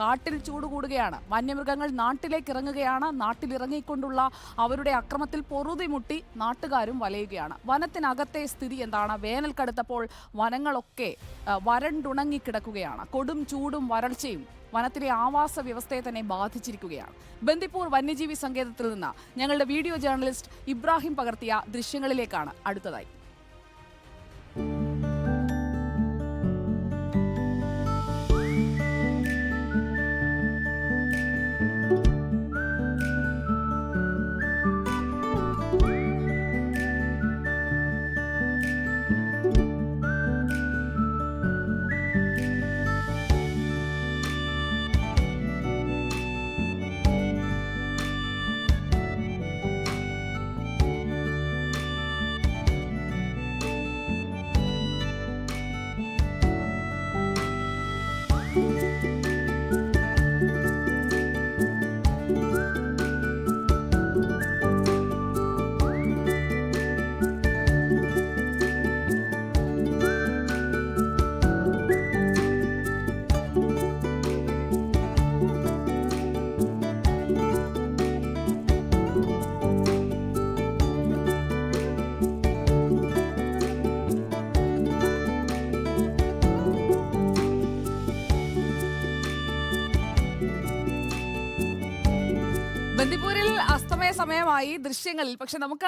കാട്ടിൽ ചൂട് കൂടുകയാണ്. വന്യമൃഗങ്ങൾ നാട്ടിലേക്ക് ഇറങ്ങുകയാണ്. നാട്ടിലിറങ്ങിക്കൊണ്ടുള്ള അവരുടെ അക്രമത്തിൽ പൊറുതിമുട്ടി നാട്ടുകാരും വലയുകയാണ്. വനത്തിനകത്തെ സ്ഥിതി എന്താണ്? വേനൽ കടുത്തപ്പോൾ വനങ്ങളൊക്കെ വരണ്ടുണങ്ങിക്കിടക്കുകയാണ്. കൊടും ചൂടും വരൾച്ചയും വനത്തിലെ ആവാസ വ്യവസ്ഥയെ തന്നെ ബാധിച്ചിരിക്കുകയാണ്. ബന്ദിപ്പൂർ വന്യജീവി സങ്കേതത്തിൽ നിന്ന് ഞങ്ങളുടെ വീഡിയോ ജേർണലിസ്റ്റ് ഇബ്രാഹിം പകർത്തിയ ദൃശ്യങ്ങളിലേക്കാണ് അടുത്തതായി. ബന്ദിപ്പൂരിൽ അസ്തമയ സമയമായി ദൃശ്യങ്ങളിൽ, പക്ഷെ നമുക്ക്